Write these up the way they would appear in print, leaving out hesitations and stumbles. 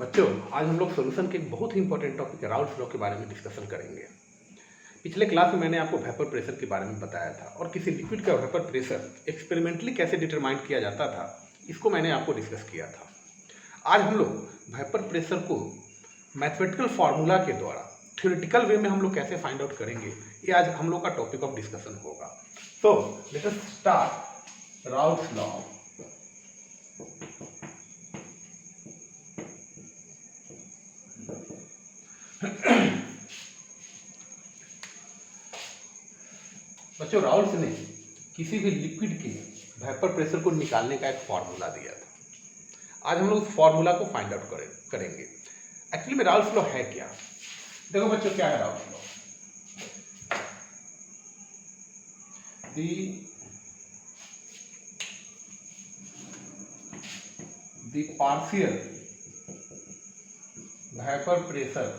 बच्चों, आज हम लोग सॉल्यूशन के एक बहुत ही इंपॉर्टेंट टॉपिक राउल्स लॉ के बारे में डिस्कशन करेंगे। पिछले क्लास में मैंने आपको वेपर प्रेशर के बारे में बताया था और किसी लिक्विड का वेपर प्रेशर एक्सपेरिमेंटली कैसे डिटरमाइन किया जाता था, इसको मैंने आपको डिस्कस किया था। आज हम लोग वेपर प्रेशर को मैथमेटिकल फार्मूला के द्वारा थ्योरेटिकल वे में हम लोग कैसे फाइंड आउट करेंगे, ये आज हम लोग का टॉपिक ऑफ डिस्कशन होगा। So let us start Raoult's law. बच्चों, राउल्स ने किसी भी लिक्विड के वेपर प्रेशर को निकालने का एक फॉर्मूला दिया था। आज हम लोग उस फॉर्मूला को फाइंड आउट करेंगे। एक्चुअली में राउल्स लॉ है क्या? देखो बच्चों, क्या है Raoult's law? the partial vapor pressure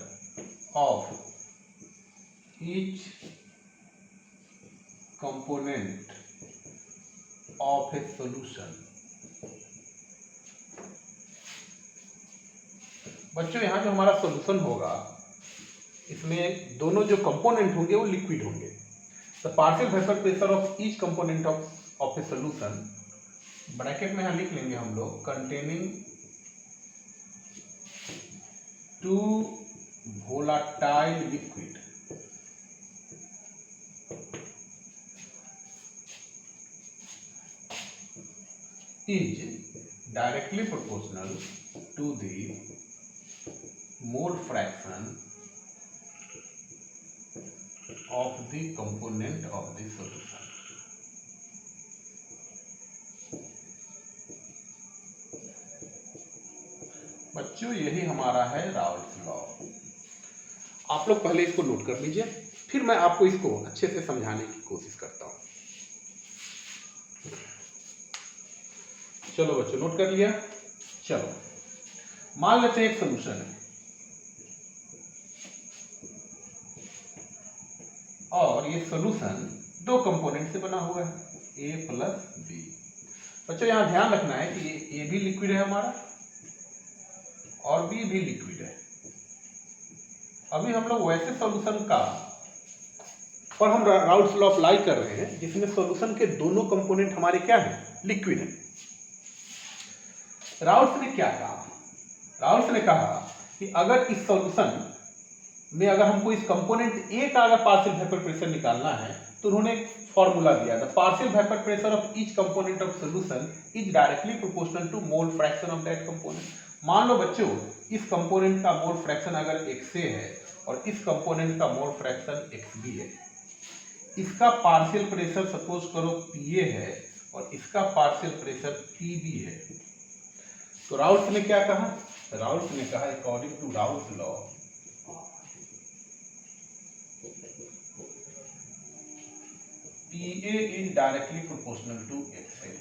of each component of a solution। बच्चों, यहाँ जो हमारा सॉल्यूशन होगा, इसमें दोनों जो कंपोनेंट होंगे वो लिक्विड होंगे। The partial vapour pressure of each component of A solution, bracket में यहाँ लिख लेंगे हम लोग, containing two volatile liquid is directly proportional to the mole fraction of the component of the solution। बच्चों, यही हमारा है राउल्स लॉ। आप लोग पहले इसको नोट कर लीजिए, फिर मैं आपको इसको अच्छे से समझाने की कोशिश करता हूं। चलो बच्चों, नोट कर लिया। चलो मान लेते हैं एक सॉल्यूशन है और ये सॉल्यूशन दो कंपोनेंट से बना हुआ है, A प्लस B। बच्चों, यहां ध्यान रखना है कि ये A भी लिक्विड है हमारा और B भी लिक्विड है। अभी हम लोग वैसे सॉल्यूशन का पर हम राउल्स लॉ अप्लाई कर रहे हैं जिसमें सॉल्यूशन के दोनों कंपोनेंट हमारे क्या हैं? लिक्विड है। राउल्स ने क्या कहा? राउल्स ने कहा कि अगर इस सॉल्यूशन में अगर हमको इस कंपोनेंट A का अगर पार्शियल वेपर प्रेशर निकालना है तो उन्होंने एक फॉर्मूला दिया था, partial vapour pressure of each component of solution is directly proportional to mole fraction of that component. मान लो बच्चों, इस कंपोनेंट का मोल फ्रैक्शन अगर XA है और इस कंपोनेंट का मोल फ्रैक्शन XB है, इसका पार्शियल प्रेशर सपोज करो PA है और इसका पार्शियल प्रेशर PB है। तो राउल्स ने क्या कहा? राउल्स ने कहा according to Raoult's law PA is directly proportional to XA।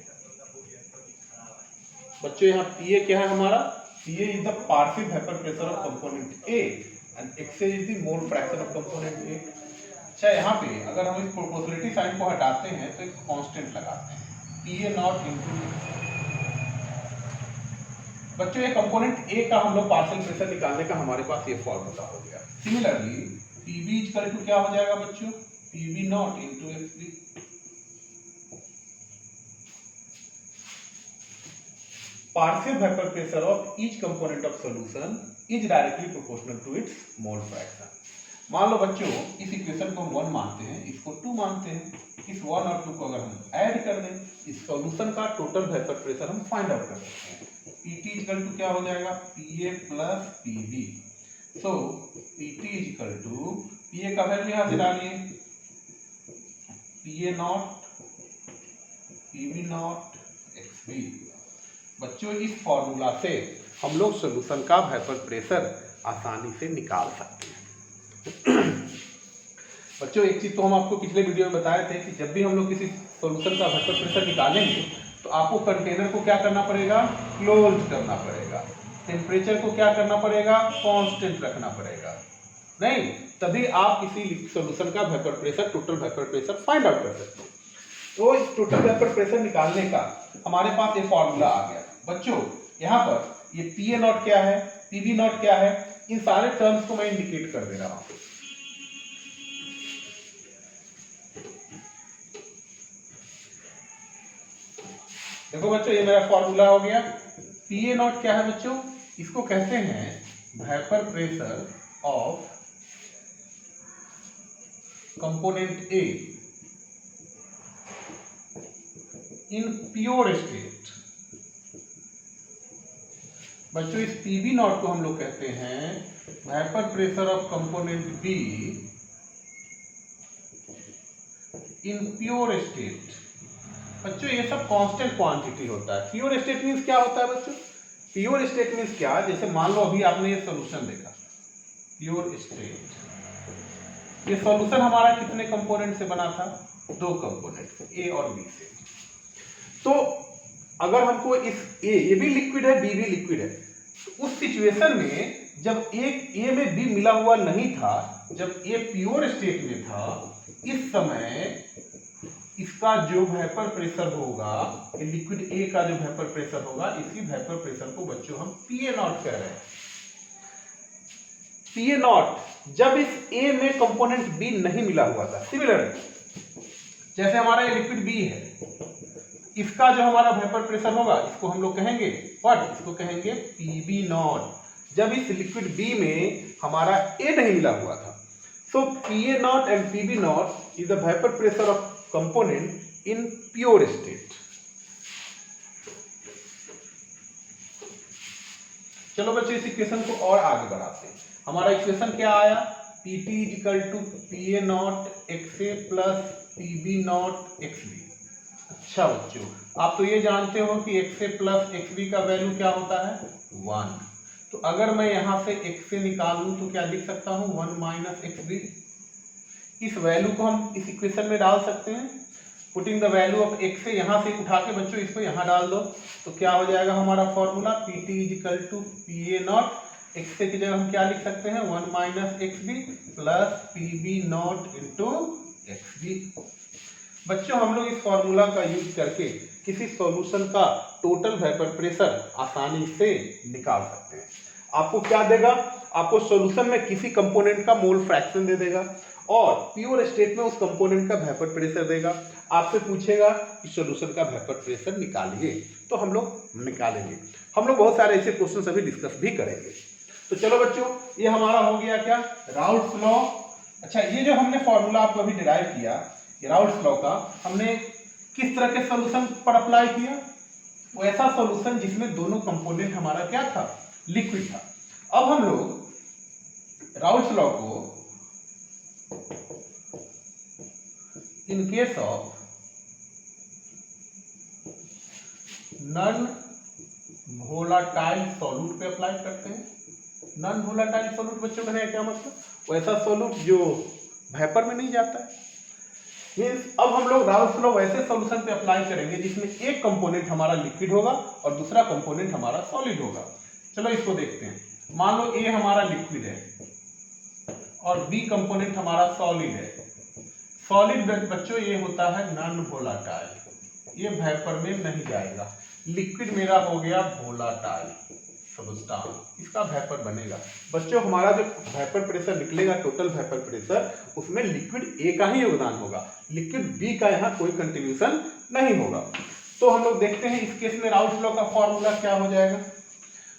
बच्चों, यहाँ PA क्या है हमारा? PA is the partial vapour pressure of component A and XA is the mole fraction of component A। अच्छा, यहाँ पे अगर हम इस प्रोपोर्शनलिटी साइन को हटाते हैं तो एक कांस्टेंट लगाते हैं, PA नॉट इनटू। बच्चों, ये कंपोनेंट A का हम लोग पार्शियल प्रेशर निकालने का हमारे पास ये फॉर्मूला हो गया। सिमिलरली PB इक्वल टू क्या हो जाएगा बच्चों? PB not into XB। Partial vapour pressure of each component of solution is directly proportional to its mole fraction. मान लो बच्चों, इस इक्वेशन को हम 1 मानते हैं, इसको 2 मानते हैं। इस 1 और 2 को अगर हम ऐड कर दें, इस सॉल्यूशन का टोटल वेपर प्रेशर हम फाइंड आउट कर सकते हैं। PT इक्वल टू क्या हो जाएगा? PA plus PB। So PT equal to, PA का वैल्यू यहां से डालिए, PA not PB not XB। बच्चों, इस फॉर्मूला से हम लोग सॉल्यूशन का वेपर प्रेशर आसानी से निकाल सकते हैं। बच्चों, एक चीज तो हम आपको पिछले वीडियो में बताए थे कि जब भी हम लोग किसी सॉल्यूशन का वेपर प्रेशर निकालेंगे तो आपको कंटेनर को क्या करना पड़ेगा? क्लोज करना पड़ेगा। टेम्परेचर को क्या करना पड़ेगा? कांस्टेंट रखना पड़ेगा। नहीं, तभी आप किसी सॉल्यूशन का vapour pressure, total vapour pressure find out कर सकते हो। तो इस टोटल वेपर प्रेशर निकालने का हमारे पास ये फॉर्मूला आ गया। बच्चों, यहाँ पर ये PA नॉट क्या है? पीबी नॉट क्या है, इन सारे टर्म्स को मैं इंडिकेट कर दे रहा हूं। देखो बच्चों, ये मेरा फॉर्मूला हो गया। पी ए नॉट क्या है बच्चों, इसको कहते हैं vapour pressure of component A in pure state. बच्चों इस पीबी नॉट को हम लोग कहते हैं vapour pressure of component be in pure state. बच्चों ये सब कांस्टेंट क्वांटिटी होता है। प्योर स्टेट मींस क्या होता है बच्चों, प्योर स्टेट मींस क्या, जैसे मान लो अभी आपने ये सॉल्यूशन देखा, प्योर स्टेट, ये सॉल्यूशन हमारा कितने कंपोनेंट से बना था, 2 कंपोनेंट से, ए और बी से। तो अगर हमको इस ये भी लिक्विड है, बी भी लिक्विड है, तो उस सिचुएशन में जब एक ए में बी मिला हुआ नहीं था, जब ए प्योर स्टेट में था, इस समय इसका जो वेपर प्रेशर होगा, ये लिक्विड ए का जो वेपर प्रेशर होगा, इसी वेपर प्रेशर को बच्चों हम पीए नॉट कह रहे हैं। पीए नॉट जब इस ए में कंपोनेंट बी नहीं मिला हुआ था। सिमिलर जैसे हमारा ये लिक्विड बी है, इसका जो हमारा वेपर प्रेशर होगा, इसको हम लोग कहेंगे व्हाट, इसको कहेंगे पीबी नॉट, जब इस लिक्विड बी में हमारा ए नहीं मिला हुआ था। So PA nought and PB nought is the vapour pressure of component in pure state. चलो बच्चों इस इक्वेशन को और आगे बढ़ाते हैं। हमारा इक्वेशन क्या आया, Pt is equal to P A not X A plus PB not X B. अच्छा बच्चों, आप तो ये जानते हो कि X A plus X B का वैल्यू क्या होता है, 1। तो अगर मैं यहां से एक्स ए निकाल लूं तो क्या लिख सकता हूं, 1 माइनस एक्स बी। इस वैल्यू को हम इस इक्वेशन में डाल सकते हैं। Putting the value of X A, यहां से उठा के बच्चों इसको यहां डाल दो, तो क्या हो जाएगा हमारा formula, P T is equal to P A not X A की जगह हम क्या लिख सकते हैं, 1 minus X B plus P B not into X B. बच्चों हम लोग इस फॉर्मूला का यूज करके किसी सॉल्यूशन का टोटल वेपर प्रेशर आसानी से निकाल सकते हैं। आपको क्या देगा, आपको सॉल्यूशन में किसी कंपोनेंट का मोल फ्रैक्शन दे देगा और प्योर स्टेट में उस कंपोनेंट का वेपर प्रेशर देगा। आपसे पूछेगा कि सॉल्यूशन का वेपर प्रेशर निकालिए, तो हम लोग निकालेंगे। हम लोग बहुत सारे ऐसे क्वेश्चन अभी डिस्कस भी करेंगे। तो चलो बच्चों, ये हमारा हो गया क्या, राउल्ट्स लॉ। अच्छा, ये जो हमने फॉर्मूला आपको अभी डिराइव किया, ये राउल्ट्स लॉ का हमने किस तरह के सॉल्यूशन पर अप्लाई किया, वो ऐसा सॉल्यूशन जिसमें दोनों कंपोनेंट हमारा क्या था, लिक्विड था। अब हम लोग राउल्ट्स लॉ को in case of non volatile solute पे अप्लाई करते हैं। नॉन वोलाटाइल सॉल्यूट बच्चों का क्या मतलब, वैसा सॉल्यूट जो वेपर में नहीं जाता है। मींस अब हम लोग राउल्ट्स लॉ वैसे सॉल्यूशन पे अप्लाई करेंगे जिसमें एक कंपोनेंट हमारा लिक्विड होगा और दूसरा कंपोनेंट हमारा सॉलिड होगा। चलो इसको देखते हैं। मान लो ए हमारा लिक्विड है और बी कंपोनेंट हमारा सॉलिड है। सॉलिड बच्चों ये होता है नॉन वोलाटाइल, ये वेपर में नहीं जाएगा। लिक्विड मेरा हो गया वोलाटाइल सब्सटेंस, इसका वेपर बनेगा। बच्चों हमारा जो वेपर प्रेशर निकलेगा, टोटल वेपर प्रेशर, उसमें लिक्विड ए का ही योगदान होगा, लिक्विड बी का यहाँ कोई कंट्रीब्यूशन नहीं होगा। तो हम लोग देखते हैं इस केस में राउल्ट्स लॉ का फॉर्मूला क्या हो जाएगा।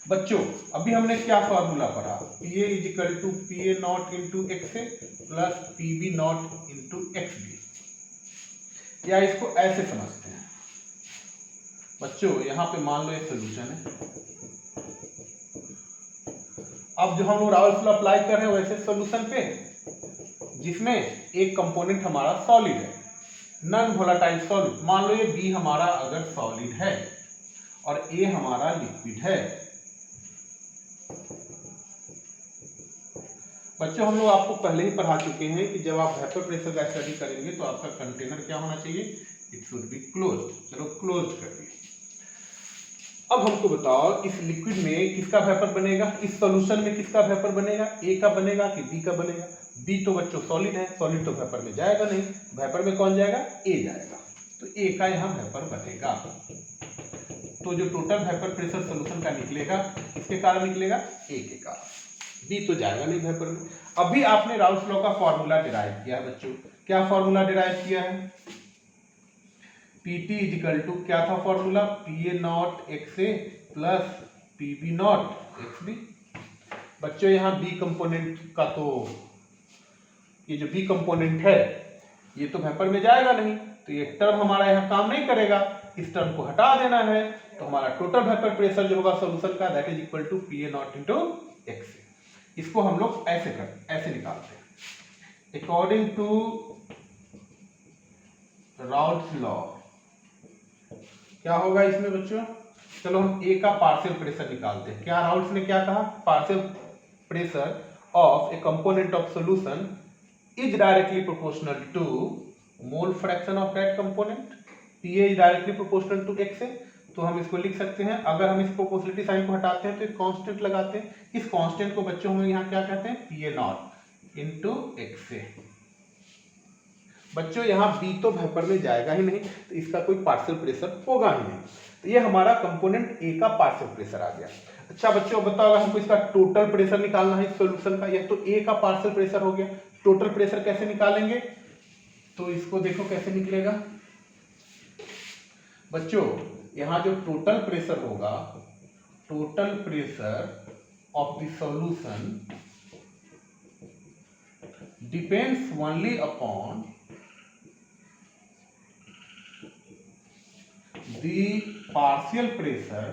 बच्चों अभी हमने क्या फॉर्मूला पढ़ा, P A is equal to P A not into X A plus P B not into X B, या इसको ऐसे समझते हैं बच्चों, यहाँ पे मान लो एक सोल्यूशन है। अब जो हम लोग राउल्ट्स लॉ अप्लाई कर रहे हैं वैसे सॉल्यूशन पे जिसमें एक कंपोनेंट हमारा सॉलिड है, नॉन वोलाटाइल सॉल्यूट। मान लो ये बी हमारा अगर सॉलिड है और ए हमारा लिक्विड है। बच्चों हम लोग आपको पहले ही पढ़ा चुके हैं कि जब आप वेपर प्रेशर का स्टडी करेंगे तो आपका कंटेनर क्या होना चाहिए, इट शुड बी क्लोज। चलो क्लोज कर दिए। अब हमको बताओ इस लिक्विड में किसका वेपर बनेगा, इस सॉल्यूशन में किसका वेपर बनेगा, ए का बनेगा कि बी का बनेगा। बी तो बच्चों सॉलिड है, सॉलिड तो वेपर में जाएगा नहीं, वेपर में कौन जाएगा, ए जाएगा, तो ए का यहाँ वेपर बनेगा। तो जो टोटल वेपर प्रेशर सॉल्यूशन का निकलेगा इसके कारण निकलेगा ए के कारण, बी तो जाएगा नहीं वेपर में। अभी आपने राउल्स लॉ का फॉर्मूला डिराइव किया है बच्चों, क्या फॉर्मूला डिराइव किया है? Pt इजिकल टू क्या था formula? Pa not XA plus Pb not XB। बच्चों यहाँ बी कंपोनेंट का तो ये जो बी कंपोनेंट है ये तो वेपर में जाएगा नहीं, तो ये टर्म हमारा यहाँ काम नहीं करेगा, इस टर्म को हटा देना है। तो हमारा टोटल वेपर प्रेशर जो होगा सॉल्यूशन का that is equal to Pa naught into XA। इसको हम लोग ऐसे निकालते हैं अकॉर्डिंग टू राउल्स लॉ। क्या होगा इसमें बच्चों? चलो हम ए का पार्शियल प्रेशर निकालते हैं। क्या राउल्स ने क्या कहा? Partial pressure of a component of solution is directly proportional to mole fraction of that component. Pa is directly proportional to XA। तो हम इसको लिख सकते हैं, अगर हम इस प्रोपोर्शनलिटी साइन को हटाते हैं तो एक कांस्टेंट लगाते हैं, इस कांस्टेंट को बच्चों हम यहाँ क्या कहते हैं? Pa naught into XA। बच्चों यहाँ बी तो वेपर में जाएगा ही नहीं, तो इसका कोई पार्शियल प्रेशर होगा ही नहीं। तो ये हमारा कंपोनेंट ए का पार्शियल प्रेशर आ गया। अच्छा बच्चों बताओ, अगर हमको इसका टोटल प्रेशर निकालना है इस सॉल्यूशन का, यह तो ए का पार्शियल प्रेशर हो गया, टोटल प्रेशर कैसे निकालेंगे? तो इसको देखो कैसे निकलेगा बच्चों। यहाँ जो टोटल प्रेशर होगा, total pressure of the solution depends only upon the partial pressure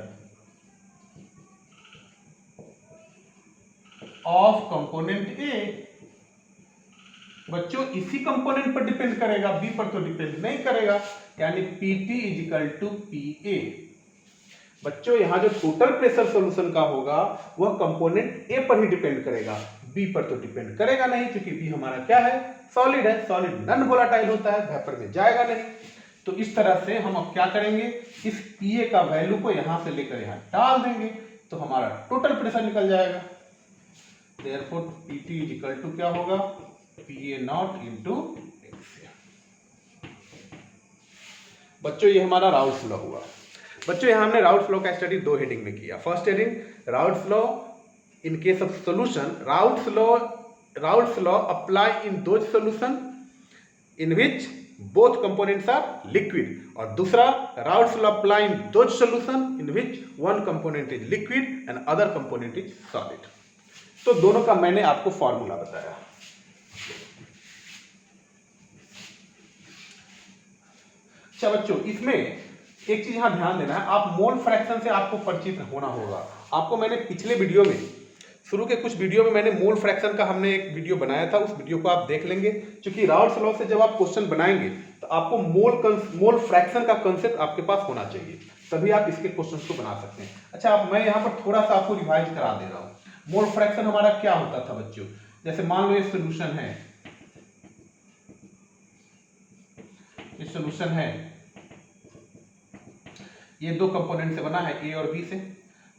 of component A। बच्चों इसी कंपोनेंट पर डिपेंड करेगा, बी पर तो डिपेंड नहीं करेगा, यानी Pt इजिकल टू Pa। बच्चों यहाँ जो टोटल प्रेशर सॉल्यूशन का होगा वह कंपोनेंट ए पर ही डिपेंड करेगा, बी पर तो डिपेंड करेगा नहीं, क्योंकि बी हमारा क्या है? सॉलिड है। सॉलिड नॉन वोलेटाइल होता है, वेपर में जाएगा नहीं। तो इस तरह से हम अब क्या करेंगे, इस Pa का वैल्यू को यहां से लेकर यहां डाल देंगे तो हमारा टोटल प्रेशर निकल जाएगा। देयरफॉर Pt इजिकल टू क्या होगा? Pa naught into XA। बच्चों ये हमारा राउल्स लॉ हुआ। बच्चों यहाँ हमने राउल्स लॉ का स्टडी दो हेडिंग में किया। First heading Raoult's law in case of solution, Raoult's law apply in those solution in which both components are liquid, और दूसरा Raoult's law apply in those solution in which one component is liquid and other component is solid। तो दोनों का मैंने आपको formula बताया। अच्छा बच्चों इसमें एक चीज यहां ध्यान देना है, आप मोल फ्रैक्शन से आपको परिचित होना होगा। आपको मैंने पिछले वीडियो में, शुरू के कुछ वीडियो में मैंने मोल फ्रैक्शन का हमने एक वीडियो बनाया था, उस वीडियो को आप देख लेंगे। क्योंकि राउल्स लॉ से जब आप क्वेश्चन बनाएंगे तो आपको मोल फ्रैक्शन का कंसेप्ट आपके पास होना चाहिए, तभी आप इसके क्वेश्चन को बना सकते हैं। अच्छा अब मैं यहाँ पर थोड़ा सा आपको रिवाइज करा दे रहा हूँ। मोल फ्रैक्शन हमारा क्या होता था बच्चों? जैसे मान लो ये सोल्यूशन है, ये सोल्यूशन है, ये दो कंपोनेंट से बना है, ए और बी से।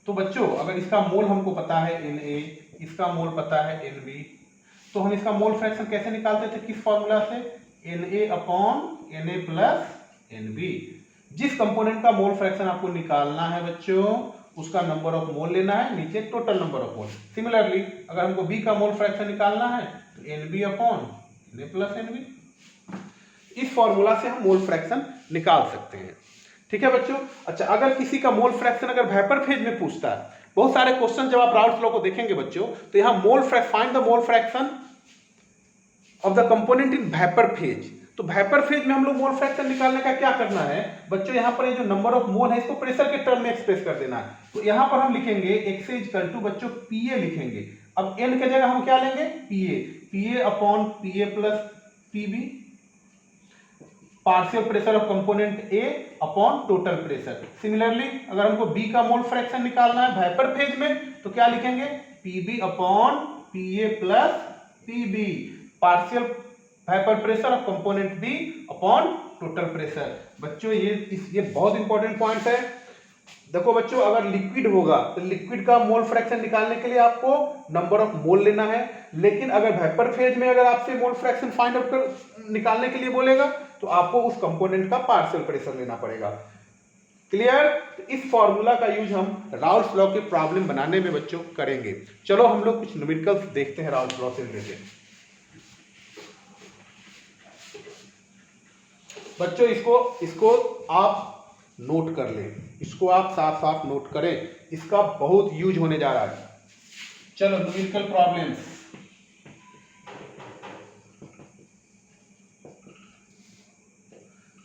तो बच्चों अगर इसका मोल हमको पता है Na, इसका मोल पता है Nb, तो हम इसका मोल फ्रैक्शन कैसे निकालते थे? किस फॉर्मूला से? Na upon Na plus Nb। जिस कंपोनेंट का मोल फ्रैक्शन आपको निकालना है बच्चों, उसका नंबर ऑफ मोल लेना है, नीचे total number of mole. Similarly अगर हमको बी का मोल फ्रैक्शन निकालना है तो Nb upon Na plus Nb। इस फॉर्मूला से हम मोल फ्रैक्शन निकाल सकते हैं। ठीक है बच्चों। अच्छा अगर किसी का मोल फ्रैक्शन अगर वेपर फेज में पूछता है, बहुत सारे क्वेश्चन जब आप राउल्स लॉ को देखेंगे बच्चों, तो यहां find the mole fraction of the component in vapour phase. तो वेपर फेज में हम लोग मोल फ्रैक्शन निकालने का क्या करना है बच्चों? यहां पर ये जो नंबर ऑफ मोल है इसको प्रेशर के टर्म में एक्सप्रेस कर देना है। तो यहां पर हम लिखेंगे x इक्वल टू बच्चों Pa लिखेंगे। अब n के जगह हम क्या लेंगे? Pa upon Pa plus Pb, partial pressure of component A upon total pressure. Similarly अगर हमको बी का मोल फ्रैक्शन निकालना है वेपर फेज में तो क्या लिखेंगे? Pb upon Pa plus Pb, partial vapour pressure of component B upon total pressure. बच्चों ये बहुत इंपॉर्टेंट पॉइंट है। देखो बच्चों अगर लिक्विड होगा तो लिक्विड का मोल फ्रैक्शन निकालने के लिए आपको नंबर ऑफ मोल लेना है, लेकिन अगर वेपर फेज में अगर आपसे मोल फ्रैक्शन फाइंड आउट कर निकालने के लिए बोलेगा तो आपको उस कंपोनेंट का पार्शियल प्रेशर लेना पड़ेगा। क्लियर? इस फॉर्मूला का यूज हम राउल्स लॉ के प्रॉब्लम बनाने में बच्चों करेंगे। चलो हम लोग कुछ न्यूमेरिकल्स देखते हैं राउल्स लॉ से रिलेटेड। बच्चों इसको आप नोट कर लें, इसको आप साफ साफ नोट करें, इसका बहुत यूज होने जा रहा है। चलो numerical problems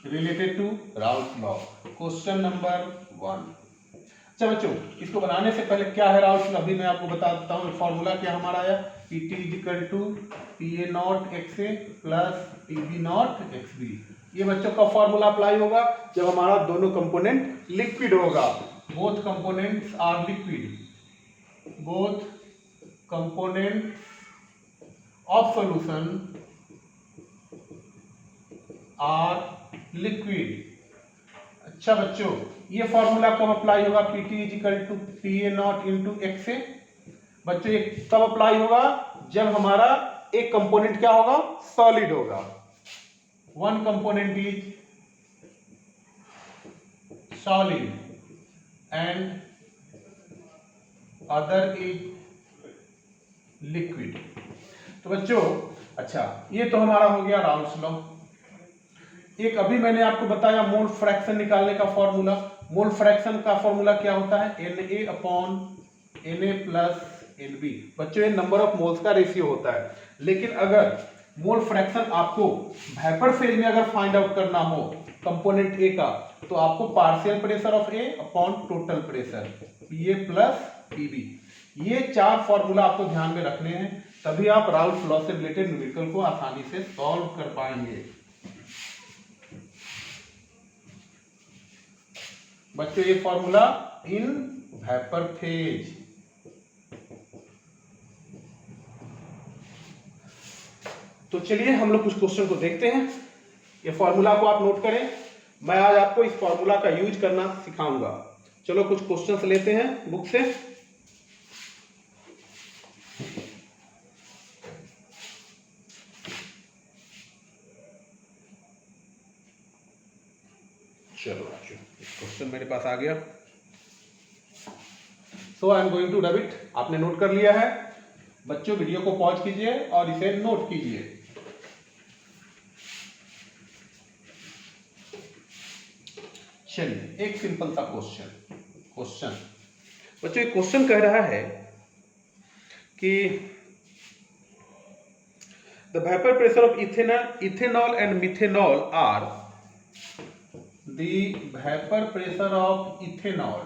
related to Raoult's law. Question number 1। अच्छा बच्चों, इसको बनाने से पहले क्या है राउल्स लॉ, अभी मैं आपको बता देता हूँ। फॉर्मूला क्या हमारा आया, P T is equal to P A not X A plus P B nought X B. ये बच्चों का फॉर्मूला अप्लाई होगा जब हमारा दोनों कंपोनेंट लिक्विड होगा। Both components are liquid, both components of solution are liquid. अच्छा बच्चों, ये फॉर्मूला कब अप्लाई होगा, P T is equal to P A not into X A. बच्चों ये तब अप्लाई होगा जब हमारा एक कंपोनेंट क्या होगा, सॉलिड होगा। One component is solid and other is liquid. तो बच्चों अच्छा, ये तो हमारा हो गया राउल्स लॉ। एक अभी मैंने आपको बताया मोल फ्रैक्शन निकालने का फॉर्मूला। मोल फ्रैक्शन का फॉर्मूला क्या होता है, Na upon Na plus Nb। बच्चों ये नंबर ऑफ मोल्स का रेशियो होता है। लेकिन अगर मोल फ्रैक्शन आपको वेपर फेज में अगर फाइंड आउट करना हो कंपोनेंट ए का, तो आपको partial pressure of A upon total pressure Pa plus Pb, ये चार फॉर्मूला आपको ध्यान में रखने हैं, तभी आप राउल्स लॉ से रिलेटेड न्यूमेरिकल को आसानी से सॉल्व कर पाएंगे। बच्चों ये फॉर्मूला इन वेपर फेज। तो चलिए हम लोग कुछ क्वेश्चन को देखते हैं। ये फॉर्मूला को आप नोट करें, मैं आज आपको इस फॉर्मूला का यूज करना सिखाऊंगा। चलो कुछ क्वेश्चंस लेते हैं बुक से। चलो बच्चों, क्वेश्चन मेरे पास आ गया। So I am going to rub it. आपने नोट कर लिया है? बच्चों वीडियो को पॉज कीजिए और इसे नोट कीजिए। चलिए एक सिंपल सा क्वेश्चन बच्चों, एक क्वेश्चन कह रहा है कि the vapour pressure of ethanol and methanol are the vapour pressure of ethanol.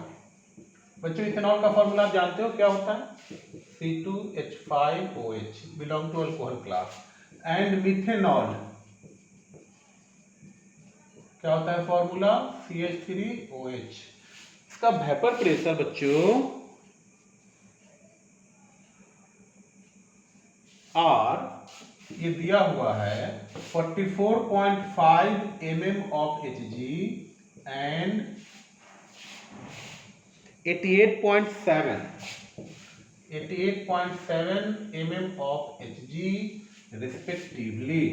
बच्चों इथेनॉल का फॉर्मूला आप जानते हो क्या होता है, C2H5OH, belong to alcohol class. And methanol क्या होता है फॉर्मूला, CH3OH। इसका वेपर प्रेशर बच्चों आर ये दिया हुआ है 44.5 mm of Hg and 88.7 mm of Hg respectively।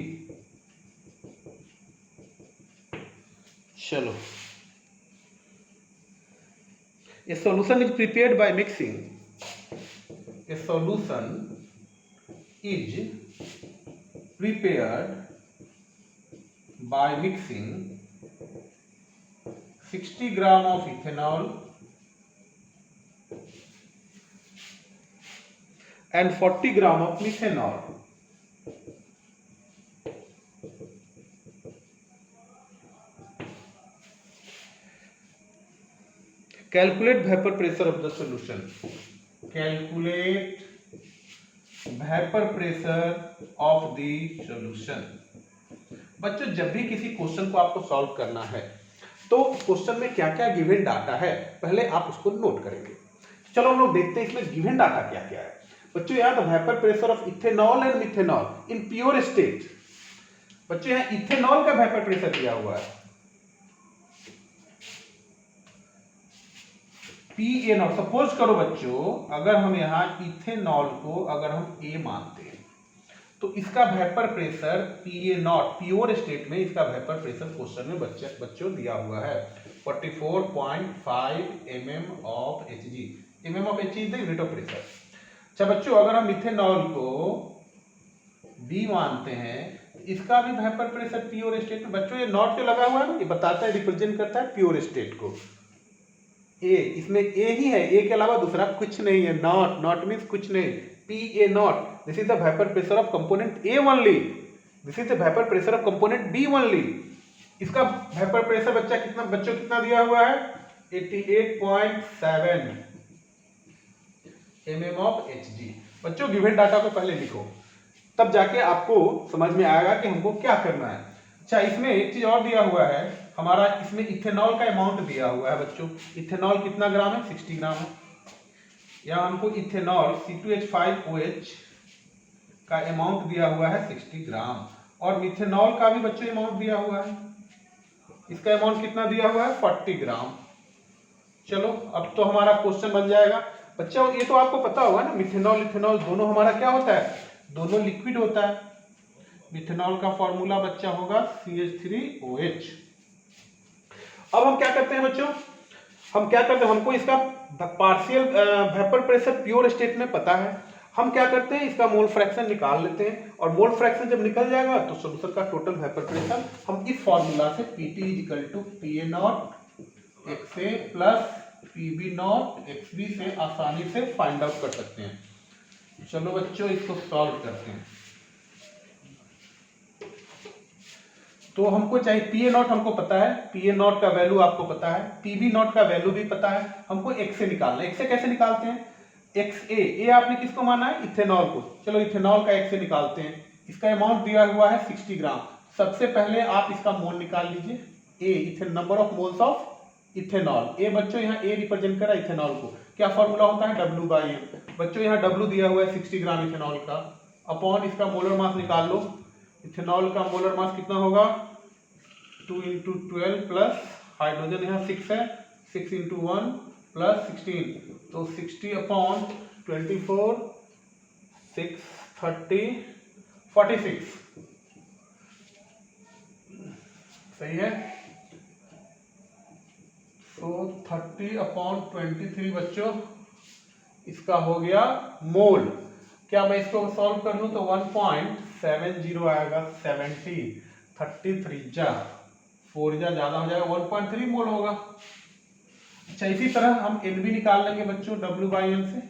चलो, a solution is prepared by mixing, a solution is prepared by mixing 60 gram of ethanol and 40 gram of methanol। Calculate vapor pressure of the solution। Calculate vapor pressure of the solution। बच्चों जब भी किसी question को आपको solve करना है तो question में क्या क्या गिवन डाटा है पहले आप उसको नोट करेंगे। चलो हम लोग देखते हैं इसमें गिवन डाटा क्या क्या है। बच्चों यहाँ the vapour pressure of ethanol and methanol in pure state. बच्चों यहाँ इथेनॉल का वेपर प्रेशर दिया हुआ है Pa0। सपोज करो बच्चों अगर हम यहाँ इथेनॉल को अगर हम A मानते हैं तो इसका vapour pressure Pa0 pure state में, इसका वेपर प्रेशर क्वेश्चन में बच्चों दिया हुआ है 44.5 mm of Hg। mm of Hg is the unit of pressure. अच्छा बच्चों, अगर हम इथेनॉल को B मानते हैं, इसका भी वेपर प्रेशर प्योर स्टेट में, बच्चों ये नॉट जो लगा हुआ है ना, ये बताता है, रिप्रेजेंट करता है प्योर स्टेट को। ए, इसमें ए ही है, ए के अलावा दूसरा कुछ नहीं है। नॉट, नॉट मीन्स कुछ नहीं, P A naught, this is the vapour pressure of component A only, this is the vapour pressure of component B only. इसका वेपर प्रेशर बच्चा कितना, बच्चों कितना दिया हुआ है, 88.7 mm ऑफ Hg। बच्चों गिवन डाटा को पहले लिखो, तब जाके आपको समझ में आएगा कि हमको क्या करना है। अच्छा, इसमें एक चीज और दिया हुआ है हमारा, इसमें इथेनॉल का अमाउंट दिया हुआ है बच्चों। इथेनॉल कितना ग्राम है, 60 ग्राम है। यहाँ हमको इथेनॉल C2H5OH का अमाउंट दिया हुआ है 60 ग्राम, और मिथेनॉल का भी बच्चों अमाउंट दिया हुआ है, इसका अमाउंट कितना दिया हुआ है, 40 ग्राम। चलो अब तो हमारा क्वेश्चन बन जाएगा बच्चों। ये तो आपको पता होगा ना, मिथेनॉल इथेनॉल दोनों हमारा क्या होता है, दोनों लिक्विड होता है। मिथेनॉल का फॉर्मूला बच्चा होगा CH3OH। अब हम क्या करते हैं बच्चों, हम क्या करते हैं, हमको इसका partial vapour pressure pure state में पता है। हम क्या करते हैं, इसका मोल फ्रैक्शन निकाल लेते हैं, और मोल फ्रैक्शन जब निकल जाएगा तो सॉल्यूशन का टोटल वेपर प्रेशर हम इस फॉर्मूला से PT = PA0 XA plus PB0 XB से आसानी से फाइंड आउट कर सकते हैं। चलो बच्चों इसको सॉल्व करते हैं। तो हमको चाहिए PA0 हमको पता है, PA0 का वैल्यू आपको पता है, PB0 का वैल्यू भी पता है, हमको XA निकालना है। XA कैसे निकालते हैं, XA, ए आपने किसको माना है, इथेनॉल को। चलो इथेनॉल का XA निकालते हैं। इसका अमाउंट दिया हुआ है 60 ग्राम। सबसे पहले आप इसका मोल निकाल लीजिए, ए, number of moles of ethanol. ए बच्चों यहाँ ए रिप्रेजेंट करा इथेनॉल को, क्या फॉर्मूला होता है, W/M। बच्चों यहाँ W दिया हुआ है 60 ग्राम इथेनॉल का, अपॉन इसका मोलर मास निकाल लो। इथेनॉल का मोलर मास कितना होगा, 2 × 12 प्लस हाइड्रोजन यहाँ 6 है, 6 × 1 प्लस 16, तो 60/24 6 30 46, सही है। तो 30/23 बच्चों इसका हो गया मोल। क्या मैं इसको सॉल्व कर लूं तो 1.70 आएगा, 70 33 जा 4 जा ज्यादा हो जाएगा, 1.3 मोल होगा। अच्छा, इसी तरह हम NB निकाल लेंगे बच्चों W/M से।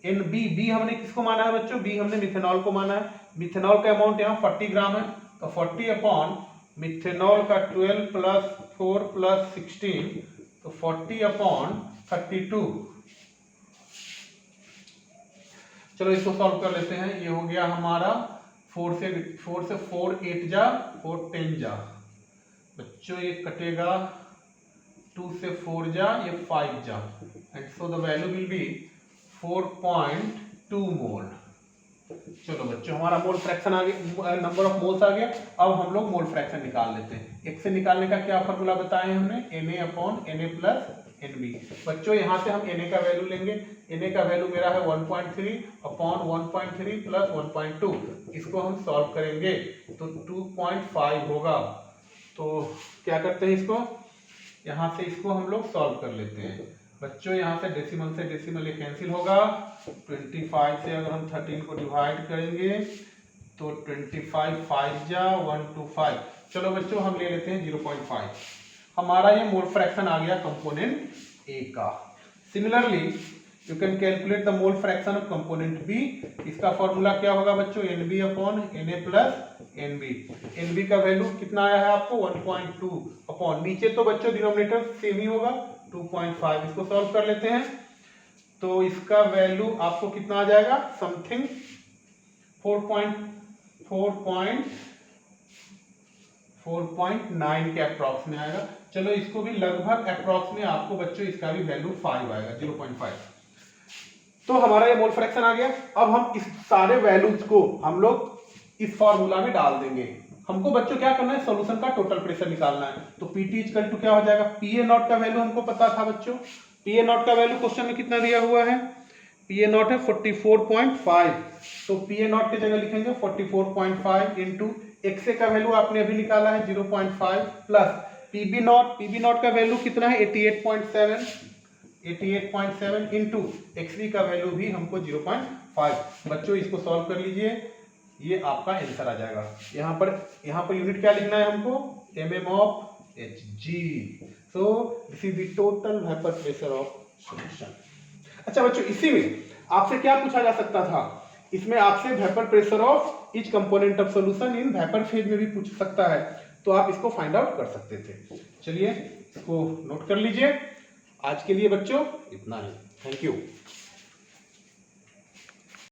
NB, B हमने किसको माना है बच्चों, B हमने मिथेनॉल को माना है। मिथेनॉल का अमाउंट यहाँ 40 ग्राम है, तो 40/ मिथेनॉल का 12 + 4 + 16, तो 40/32। चलो इसको सॉल्व कर लेते हैं। ये हो गया हमारा 4 से 4 8 जा 4 10 जा बच्चों, ये कटेगा 2 से 4 जा, ये 5 जा, and so the value will be 4.2 मोल। चलो बच्चों हमारा मोल फ्रैक्शन आ गया, नंबर ऑफ मोल्स आ गया। अब हम लोग मोल फ्रैक्शन निकाल लेते हैं। एक से निकालने का क्या फॉर्मूला बताए हमने, Na/Na + Nb। बच्चों यहाँ से हम Na का वैल्यू लेंगे, Na का वैल्यू मेरा है 1.3/1.3 + 1.2। इसको हम सॉल्व करेंगे तो 2.5 होगा। तो क्या करते हैं, इसको यहाँ से इसको हम लोग सॉल्व कर लेते हैं बच्चों। यहाँ से डेसिमल ये कैंसिल होगा। 25 से अगर हम 13 को डिवाइड करेंगे तो 25 5 जा 125। चलो बच्चों हम ले लेते हैं 0.5। हमारा ये मोल फ्रैक्शन आ गया कंपोनेंट ए का। Similarly you can calculate the mole fraction of component B. इसका फॉर्मूला क्या होगा बच्चों, NB/Na + Nb। Nb का वैल्यू कितना आया है आपको, 1.2 अपॉन, नीचे तो बच्चों डिनोमिनेटर सेम ही होगा 2.5। इसको सॉल्व कर लेते हैं तो इसका वैल्यू आपको कितना आ जाएगा, समथिंग 4.9 के अप्रॉक्स में आएगा। चलो इसको भी लगभग अप्रॉक्स में आपको बच्चों इसका भी वैल्यू 5 आएगा, 0.5। तो हमारा ये मोल फ्रैक्शन आ गया। अब हम इस सारे वैल्यूज को हम लोग इस फॉर्मूला में डाल देंगे। हमको बच्चों क्या करना है, सॉल्यूशन का टोटल प्रेशर निकालना है। तो PT = क्या हो जाएगा, PA0 का वैल्यू हमको पता था बच्चों। PA0 का वैल्यू क्वेश्चन में कितना दिया हुआ है, PA0 है 44.5, तो PA0 की जगह लिखेंगे 44.5 इंटू XA का वैल्यू आपने अभी निकाला है 0.5 प्लस पीबी नॉट का वैल्यू कितना है 88.7 इंटू एक्सवी का वैल्यू भी हमको 0.5। बच्चों इसको सॉल्व कर लीजिए, ये आपका आंसर आ जाएगा। यहाँ पर यूनिट क्या लिखना है हमको, mm of Hg। So this is the total vapour pressure of solution. अच्छा बच्चों, इसी में आपसे क्या पूछा जा सकता था, इसमें आपसे vapour pressure of each component of solution in vapour phase में भी पूछ सकता है, तो आप इसको फाइंड आउट कर सकते थे। चलिए इसको नोट कर लीजिए। आज के लिए बच्चों इतना ही। Thank you.